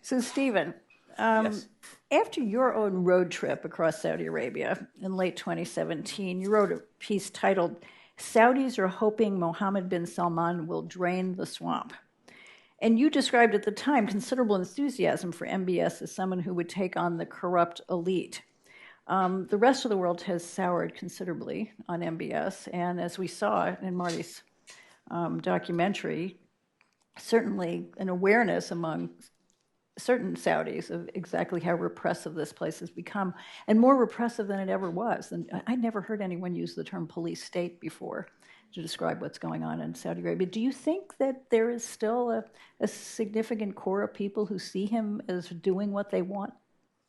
So, Stephen, Yes. after your own road trip across Saudi Arabia in late 2017, you wrote a piece titled, Saudis Are Hoping Mohammed bin Salman Will Drain the Swamp. And you described at the time considerable enthusiasm for MBS as someone who would take on the corrupt elite. The rest of the world has soured considerably on MBS, and as we saw in Marty's documentary, certainly an awareness among certain Saudis of exactly how repressive this place has become, and more repressive than it ever was. And I never heard anyone use the term police state before to describe what's going on in Saudi Arabia. Do you think that there is still a significant core of people who see him as doing what they want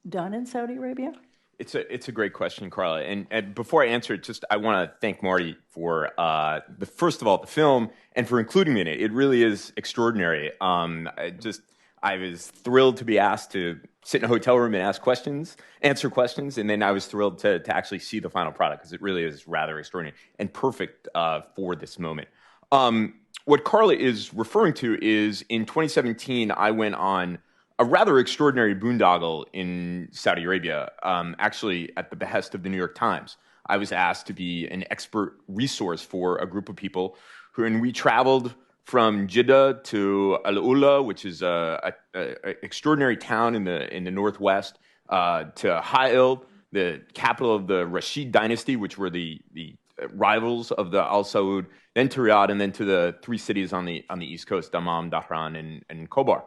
done in Saudi Arabia? It's a great question, Carla. And before I answer it, I want to thank Marty for first of all the film and for including me in it. It really is extraordinary. I was thrilled to be asked to sit in a hotel room and answer questions, and then I was thrilled to actually see the final product because it really is rather extraordinary and perfect for this moment. What Carla is referring to is in 2017, I went on a rather extraordinary boondoggle in Saudi Arabia, actually at the behest of the New York Times. I was asked to be an expert resource for a group of people and we traveled from Jeddah to Al Ula, which is an extraordinary town in the northwest, to Ha'il, the capital of the Rashid dynasty, which were the rivals of the Al Saud, then to Riyadh, and then to the three cities on the east coast, Dammam, Dhahran, and Khobar.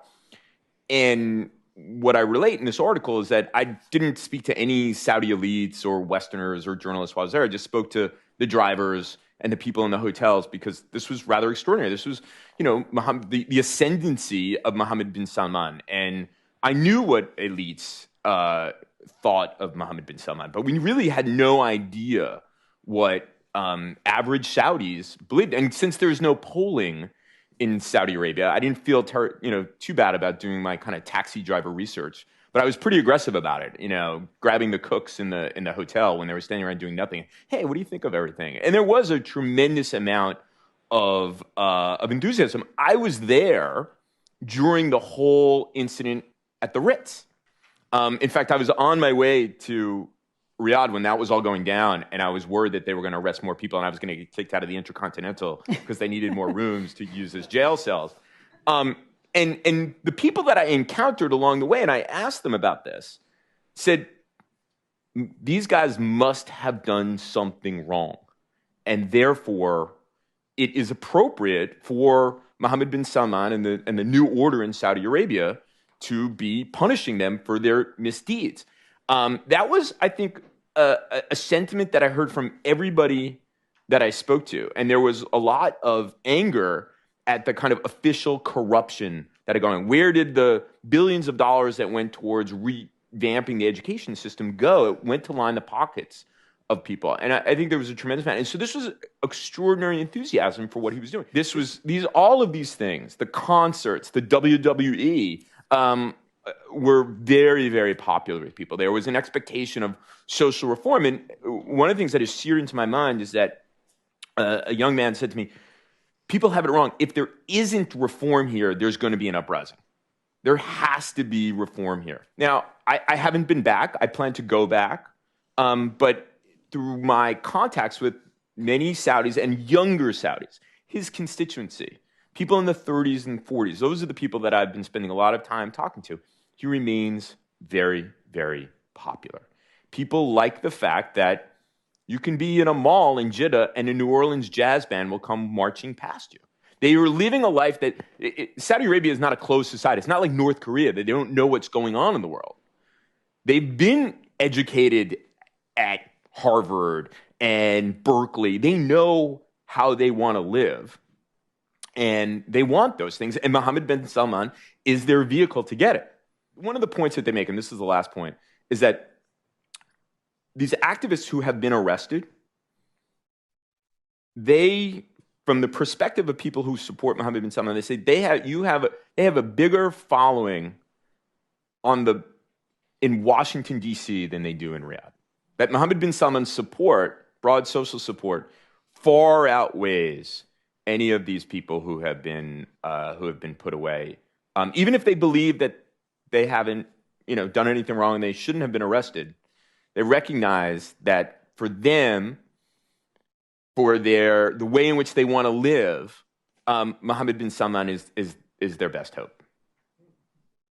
And what I relate in this article is that I didn't speak to any Saudi elites or Westerners or journalists while I was there. I just spoke to the drivers and the people in the hotels because this was rather extraordinary. This was, the ascendancy of Mohammed bin Salman. And I knew what elites thought of Mohammed bin Salman, but we really had no idea what average Saudis believed. And since there's no polling in Saudi Arabia, I didn't feel too bad about doing my kind of taxi driver research. But I was pretty aggressive about it, grabbing the cooks in the hotel when they were standing around doing nothing. Hey, what do you think of everything? And there was a tremendous amount of enthusiasm. I was there during the whole incident at the Ritz. In fact, I was on my way to Riyadh when that was all going down, and I was worried that they were going to arrest more people, and I was going to get kicked out of the Intercontinental because they needed more rooms to use as jail cells. And the people that I encountered along the way, and I asked them about this, said, these guys must have done something wrong. And therefore, it is appropriate for Mohammed bin Salman and the new order in Saudi Arabia to be punishing them for their misdeeds. That was, I think, a sentiment that I heard from everybody that I spoke to. And there was a lot of anger at the kind of official corruption that had gone on. Where did the billions of dollars that went towards revamping the education system go? It went to line the pockets of people. And I think there was a tremendous amount. And so this was extraordinary enthusiasm for what he was doing. All of these things, the concerts, the WWE, were very, very popular with people. There was an expectation of social reform. And one of the things that is seared into my mind is that a young man said to me, people have it wrong. If there isn't reform here, there's going to be an uprising. There has to be reform here. Now, I haven't been back. I plan to go back. But through my contacts with many Saudis and younger Saudis, his constituency, people in the 30s and 40s, those are the people that I've been spending a lot of time talking to. He remains very, very popular. People like the fact that you can be in a mall in Jeddah and a New Orleans jazz band will come marching past you. They are living a life that Saudi Arabia is not a closed society. It's not like North Korea that they don't know what's going on in the world. They've been educated at Harvard and Berkeley. They know how they want to live. And they want those things. And Mohammed bin Salman is their vehicle to get it. One of the points that they make, and this is the last point, is that these activists who have been arrested, they, from the perspective of people who support Mohammed bin Salman, they say they have a bigger following in Washington, D.C. than they do in Riyadh. That Mohammed bin Salman's support, broad social support, far outweighs any of these people who have been put away, even if they believe that they haven't, done anything wrong and they shouldn't have been arrested. They recognize that for them, for the way in which they want to live, Mohammed bin Salman is their best hope.